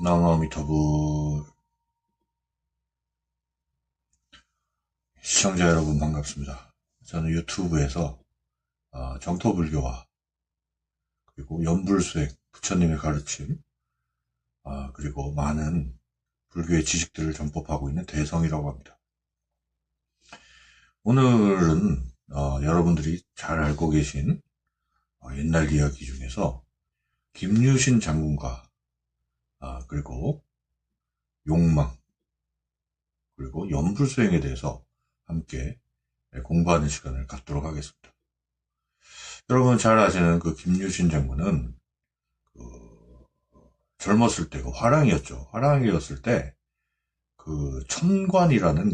나무아미타불 시청자 여러분 반갑습니다. 저는 유튜브에서 정토불교와 그리고 연불수행, 부처님의 가르침, 그리고 많은 불교의 지식들을 전법하고 있는 대성이라고 합니다. 오늘은 여러분들이 잘 알고 계신 옛날 이야기 중에서 김유신 장군과 그리고 욕망, 그리고 연불수행에 대해서 함께 공부하는 시간을 갖도록 하겠습니다. 여러분 잘 아시는 그 김유신 장군은 젊었을 때 화랑이었죠. 화랑이었을 때 그 천관이라는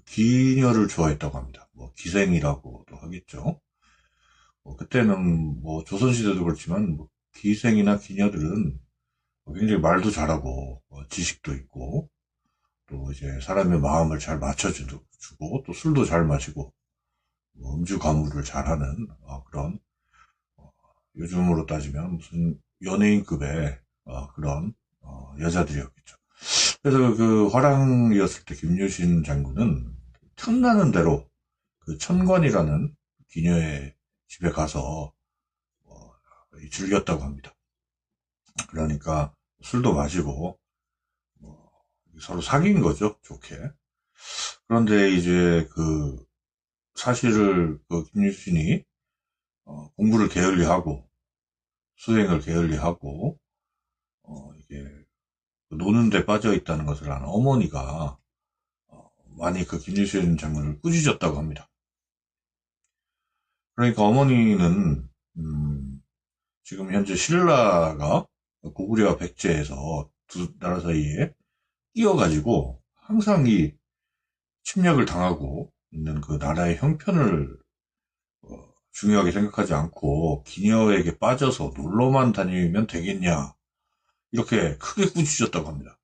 기녀를 좋아했다고 합니다. 뭐 기생이라고도 하겠죠. 그때는 뭐 조선시대도 그렇지만 뭐 기생이나 기녀들은 굉장히 말도 잘하고 지식도 있고 또 이제 사람의 마음을 잘 맞춰주고 또 술도 잘 마시고 음주 가무를 잘하는 그런 요즘으로 따지면 무슨 연예인급의 그런 여자들이었겠죠. 그래서 그 화랑이었을 때 김유신 장군은 틈나는 대로 그 천관이라는 기녀의 집에 가서 즐겼다고 합니다. 그러니까 술도 마시고 서로 사귄 거죠, 좋게. 그런데 이제 그 사실을 그 김유신이 공부를 게을리하고 수행을 게을리하고 이게 노는 데 빠져 있다는 것을 아는 어머니가 많이 그 김유신 장군을 꾸짖었다고 합니다. 그러니까 어머니는 지금 현재 신라가 고구려와 백제에서 두 나라 사이에 끼어가지고 항상 이 침략을 당하고 있는 그 나라의 형편을 중요하게 생각하지 않고 기녀에게 빠져서 놀러만 다니면 되겠냐 이렇게 크게 꾸짖었다고 합니다.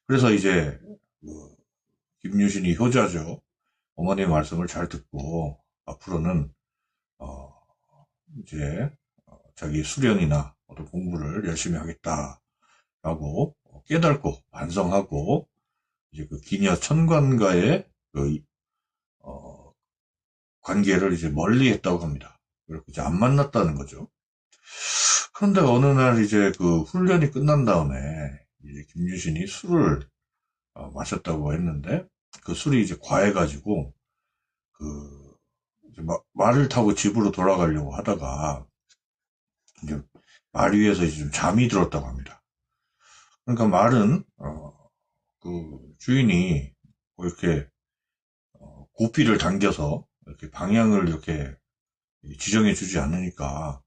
그래서 이제 그 김유신이 효자죠. 어머니의 말씀을 잘 듣고 앞으로는 이제 자기 수련이나 어떤 공부를 열심히 하겠다라고 깨닫고 반성하고 이제 그 기녀 천관과의 그 관계를 이제 멀리했다고 합니다. 그리고 이제 안 만났다는 거죠. 그런데 어느 날 이제 그 훈련이 끝난 다음에 이제 김유신이 술을 마셨다고 했는데 그 술이 이제 과해가지고 그 이제 말을 타고 집으로 돌아가려고 하다가 이제 말 위에서 이제 좀 잠이 들었다고 합니다. 그러니까 말은 그 주인이 뭐 이렇게 고삐를 당겨서 이렇게 방향을 이렇게 지정해 주지 않으니까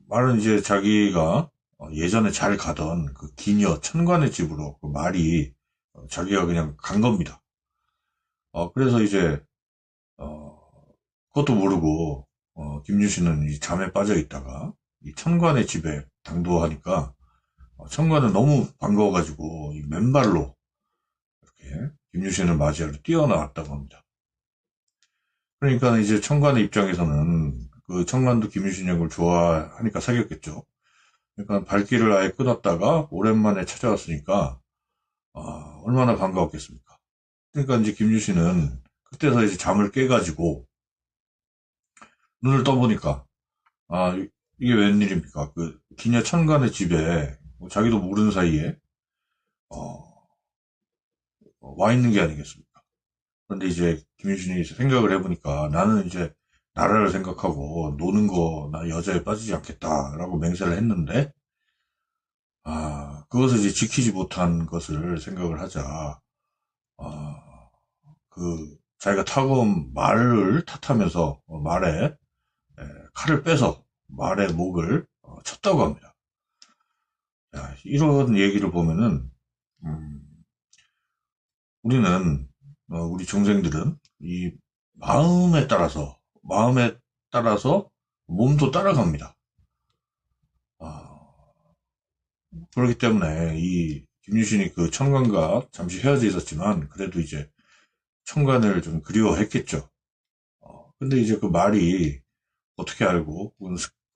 말은 이제 자기가 예전에 잘 가던 그 기녀 천관의 집으로 그 말이 자기가 그냥 간 겁니다. 그래서 이제 그것도 모르고 김유신은 이 잠에 빠져 있다가 이 천관의 집에 당도하니까 천관은 너무 반가워가지고 이 맨발로 이렇게 김유신을 맞이하러 뛰어나왔다고 합니다. 그러니까 이제 천관의 입장에서는 그 천관도 김유신 형을 좋아하니까 사귀었겠죠. 그러니까 발길을 아예 끊었다가 오랜만에 찾아왔으니까 얼마나 반가웠겠습니까. 그러니까 이제 김유신은 그때서 이제 잠을 깨가지고 눈을 떠보니까 이게 웬일입니까? 그 기녀 천관의 집에 뭐 자기도 모르는 사이에 어, 와 있는 게 아니겠습니까? 그런데 이제 김유신이 생각을 해보니까 나는 이제 나라를 생각하고 노는 거 나 여자에 빠지지 않겠다라고 맹세를 했는데 그것을 이제 지키지 못한 것을 생각을 하자 자기가 타고 온 말을 탓하면서 말에 칼을 빼서 말의 목을 쳤다고 합니다. 야, 이런 얘기를 보면은 음, 우리는 우리 중생들은 이 마음에 따라서 몸도 따라갑니다. 아, 그렇기 때문에 이 김유신이 그 천관과 잠시 헤어져 있었지만 그래도 이제 천관을 좀 그리워했겠죠. 근데 이제 그 말이 어떻게 알고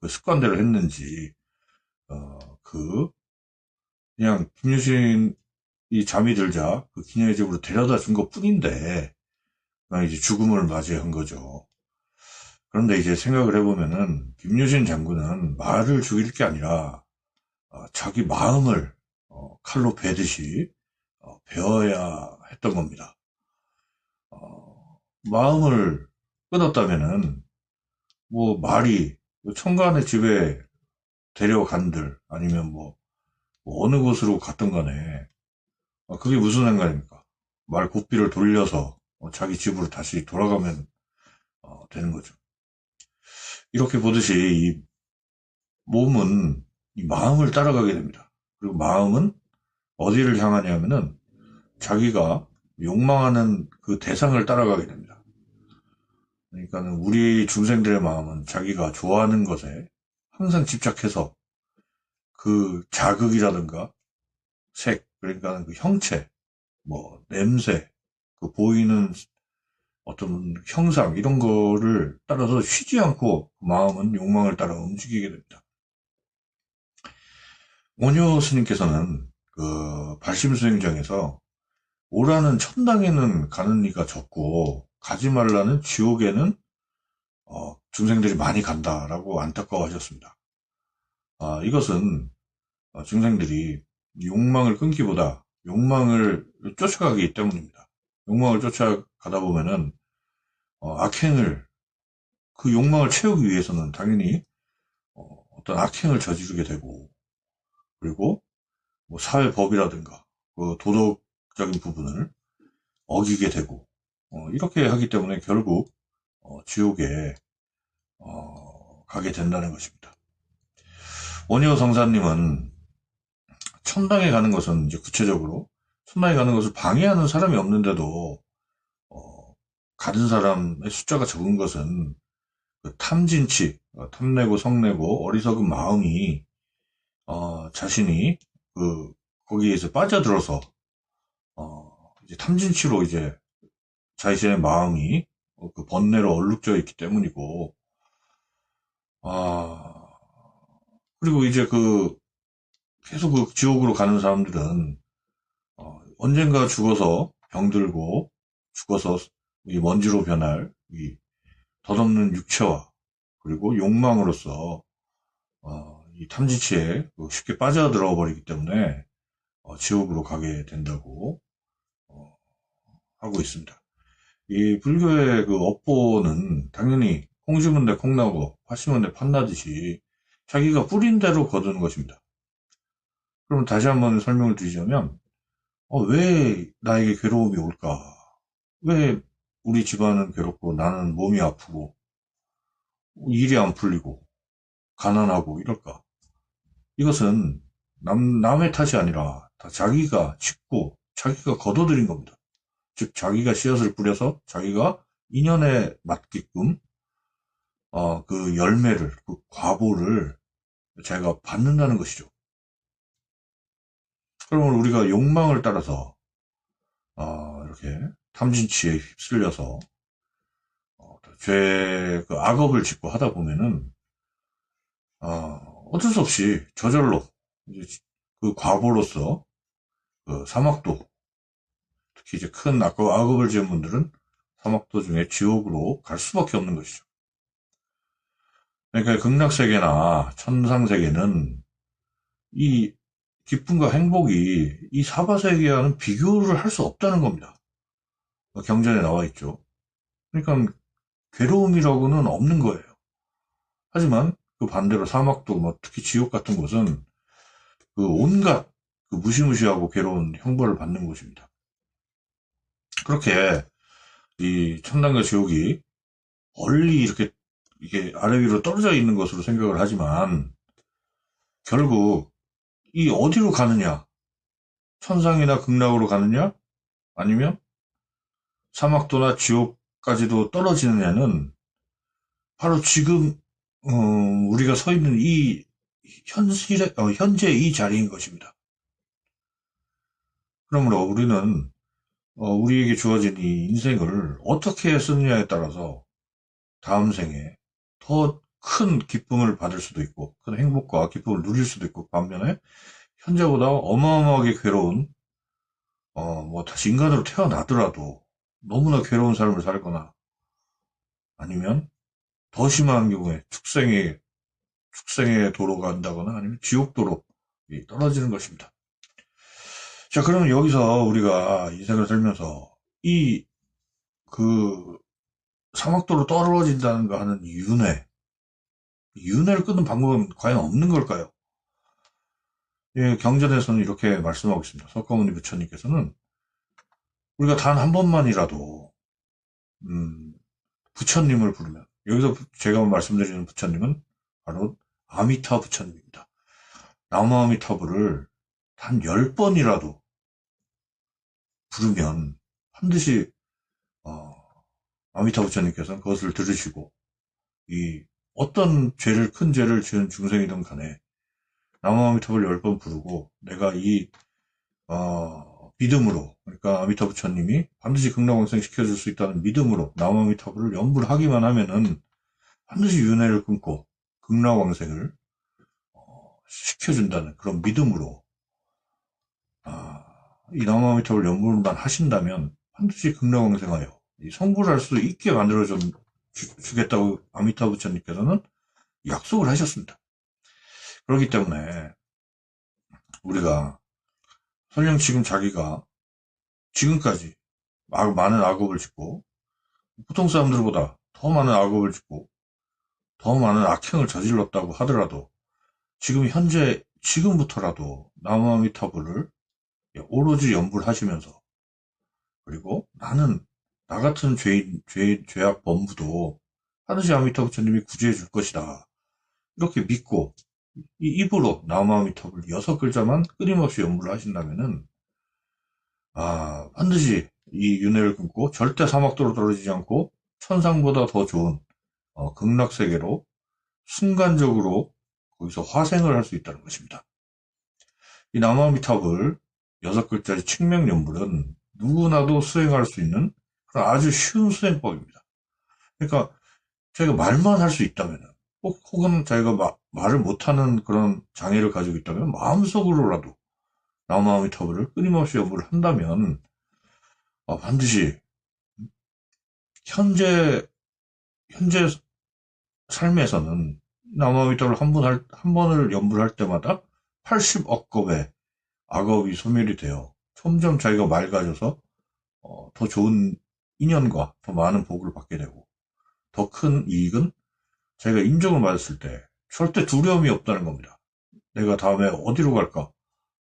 그 습관대로 했는지 그 그냥 김유신이 잠이 들자 그 기녀의 집으로 데려다 준 것 뿐인데, 그냥 이제 죽음을 맞이한 거죠. 그런데 이제 생각을 해보면은, 김유신 장군은 말을 죽일 게 아니라, 자기 마음을 칼로 베듯이 베어야 했던 겁니다. 마음을 끊었다면은, 뭐 말이 청관의 집에 데려간들 아니면 뭐 어느 곳으로 갔던 간에 그게 무슨 상관입니까? 말 고삐를 돌려서 자기 집으로 다시 돌아가면 되는 거죠. 이렇게 보듯이 이 몸은 이 마음을 따라가게 됩니다. 그리고 마음은 어디를 향하냐면은 자기가 욕망하는 그 대상을 따라가게 됩니다. 그러니까 우리 중생들의 마음은 자기가 좋아하는 것에 항상 집착해서 그 자극이라든가 색, 그러니까 그 형체, 뭐 냄새, 그 보이는 어떤 형상 이런 거를 따라서 쉬지 않고 마음은 욕망을 따라 움직이게 됩니다. 오녀 스님께서는 그 발심수행장에서 오라는 천당에는 가는 이가 적고 가지 말라는 지옥에는 중생들이 많이 간다라고 안타까워하셨습니다. 이것은 중생들이 욕망을 끊기보다 욕망을 쫓아가기 때문입니다. 욕망을 쫓아가다 보면은 악행을 그 욕망을 채우기 위해서는 당연히 어떤 악행을 저지르게 되고, 그리고 뭐 사회법이라든가 그 도덕적인 부분을 어기게 되고, 이렇게 하기 때문에 결국 지옥에 가게 된다는 것입니다. 원효 성사님은 천당에 가는 것은 이제 구체적으로 천당에 가는 것을 방해하는 사람이 없는데도 어, 가는 사람의 숫자가 적은 것은 그 탐진치, 탐내고 성내고 어리석은 마음이 자신이 그 거기에서 빠져들어서 이제 탐진치로 이제 자신의 마음이 그 번뇌로 얼룩져 있기 때문이고, 아 그리고 이제 그 계속 그 지옥으로 가는 사람들은 언젠가 죽어서 병들고 죽어서 이 먼지로 변할 이 덧없는 육체와 그리고 욕망으로서 이 탐진치에 쉽게 빠져들어 버리기 때문에 지옥으로 가게 된다고 하고 있습니다. 이 불교의 그 업보는 당연히 콩 심은 데 콩나고 팥 심은 데 팥나듯이 자기가 뿌린 대로 거두는 것입니다. 그럼 다시 한번 설명을 드리자면 왜 나에게 괴로움이 올까? 왜 우리 집안은 괴롭고 나는 몸이 아프고 일이 안 풀리고 가난하고 이럴까? 이것은 남의 탓이 아니라 다 자기가 짓고 자기가 거둬들인 겁니다. 즉 자기가 씨앗을 뿌려서 자기가 인연에 맞게끔 그 열매를, 그 과보를 자기가 받는다는 것이죠. 그러면 우리가 욕망을 따라서 이렇게 탐진치에 휩쓸려서 그 악업을 짓고 하다 보면은 어쩔 수 없이 저절로 이제 그 과보로서 그 사막도, 특히 이제 큰 악업을 지은 분들은 사막도 중에 지옥으로 갈 수밖에 없는 것이죠. 그러니까 극락세계나 천상세계는 이 기쁨과 행복이 이 사바세계와는 비교를 할 수 없다는 겁니다. 경전에 나와 있죠. 그러니까 괴로움이라고는 없는 거예요. 하지만 그 반대로 사막도 뭐 특히 지옥 같은 곳은 그 온갖 그 무시무시하고 괴로운 형벌을 받는 곳입니다. 그렇게 이 천당과 지옥이 멀리 이렇게 이게 아래 위로 떨어져 있는 것으로 생각을 하지만 결국 이 어디로 가느냐? 천상이나 극락으로 가느냐? 아니면 사막도나 지옥까지도 떨어지느냐는 바로 지금 우리가 서 있는 이 현재 이 자리인 것입니다. 그러므로 우리는 우리에게 주어진 이 인생을 어떻게 쓰느냐에 따라서 다음 생에 더 큰 기쁨을 받을 수도 있고 큰 행복과 기쁨을 누릴 수도 있고 반면에 현재보다 어마어마하게 괴로운, 뭐 다시 인간으로 태어나더라도 너무나 괴로운 삶을 살거나 아니면 더 심한 경우에 축생의 도로가 간다거나 아니면 지옥도로 떨어지는 것입니다. 자, 그러면 여기서 우리가 인생을 살면서 그 사막도로 떨어진다는가 하는 윤회를 끊는 방법은 과연 없는 걸까요? 예, 경전에서는 이렇게 말씀하고 있습니다. 석가모니 부처님께서는 우리가 단 한 번만이라도 부처님을 부르면, 여기서 제가 말씀드리는 부처님은 바로 아미타 부처님입니다. 나무아미타불을 단 10번이라도 부르면 반드시 아미타 부처님께서는 그것을 들으시고 어떤 큰 죄를 지은 중생이든 간에 나무아미타불 10번 부르고 내가 믿음으로, 그러니까 아미타 부처님이 반드시 극락왕생 시켜줄 수 있다는 믿음으로 나무아미타불을 연불 하기만 하면은 반드시 윤회를 끊고 극락왕생을 시켜준다는 그런 믿음으로 이 나무아미타불 연불만 하신다면 반드시 극락왕생하여 성불을 할 수 있게 만들어 주겠다고 아미타 부처님께서는 약속을 하셨습니다. 그렇기 때문에 우리가 설령 지금 자기가 지금까지 많은 악업을 짓고 보통 사람들보다 더 많은 악업을 짓고 더 많은 악행을 저질렀다고 하더라도 지금부터라도 나무아미타불을 오로지 연불하시면서, 그리고 나 같은 죄악 범부도 반드시 아미타 부처님이 구제해 줄 것이다, 이렇게 믿고 입으로 나무아미타불 6글자만 끊임없이 연불을 하신다면은 반드시 이 윤회를 끊고 절대 사막도로 떨어지지 않고 천상보다 더 좋은 극락세계로 순간적으로 거기서 화생을 할 수 있다는 것입니다. 이 나무아미타불 6글자의 칙명연불은 누구나도 수행할 수 있는 그런 아주 쉬운 수행법입니다. 그러니까 자기가 말만 할 수 있다면, 혹은 자기가 말을 못하는 그런 장애를 가지고 있다면 마음속으로라도 나무아미타불을 끊임없이 연불을 한다면 반드시 현재 삶에서는 나무아미타불 한 번을 연불할 때마다 80억 겁의 악업이 소멸이 되어 점점 자기가 맑아져서 더 좋은 인연과 더 많은 복을 받게 되고, 더 큰 이익은 자기가 인정을 받았을 때 절대 두려움이 없다는 겁니다. 내가 다음에 어디로 갈까?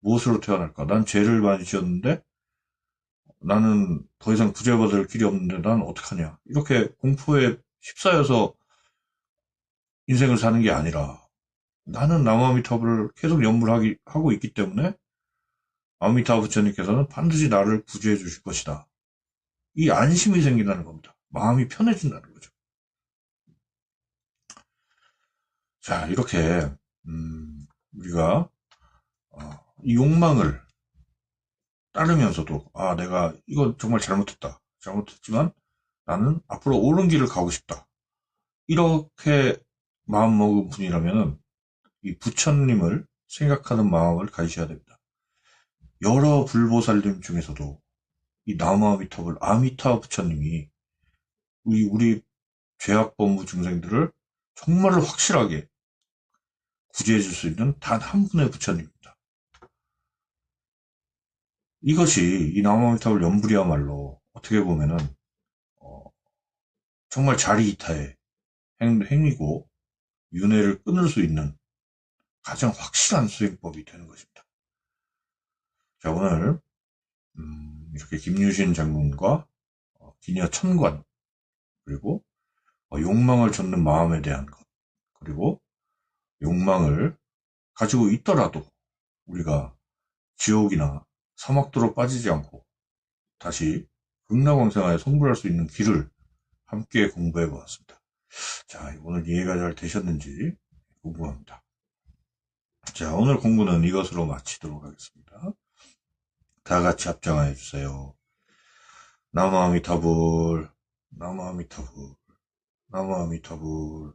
무엇으로 태어날까? 난 죄를 많이 지었는데 나는 더 이상 구제받을 길이 없는데 난 어떡하냐? 이렇게 공포에 휩싸여서 인생을 사는 게 아니라 나는 나무아미타불을 계속 연불하고 있기 때문에 아미타 부처님께서는 반드시 나를 구제해 주실 것이다, 이 안심이 생긴다는 겁니다. 마음이 편해진다는 거죠. 자, 이렇게 우리가 이 욕망을 따르면서도 내가 이거 정말 잘못했지만 나는 앞으로 옳은 길을 가고 싶다, 이렇게 마음먹은 분이라면 이 부처님을 생각하는 마음을 가지셔야 됩니다. 여러 불보살님 중에서도 이 나무아미타불 아미타 부처님이 우리 죄악범부 중생들을 정말로 확실하게 구제해 줄 수 있는 단 한 분의 부처님입니다. 이것이 이 나무아미타불 연불이야말로 어떻게 보면은 정말 자리이타의 행위고 윤회를 끊을 수 있는 가장 확실한 수행법이 되는 것입니다. 자, 오늘 이렇게 김유신 장군과 기녀 천관, 그리고 욕망을 좇는 마음에 대한 것, 그리고 욕망을 가지고 있더라도 우리가 지옥이나 사막도로 빠지지 않고 다시 극락왕생하에 성불할 수 있는 길을 함께 공부해 보았습니다. 자, 오늘 이해가 잘 되셨는지 궁금합니다. 자, 오늘 공부는 이것으로 마치도록 하겠습니다. 다 같이 합장하여 주세요. 나무아미타불, 나무아미타불, 나무아미타불.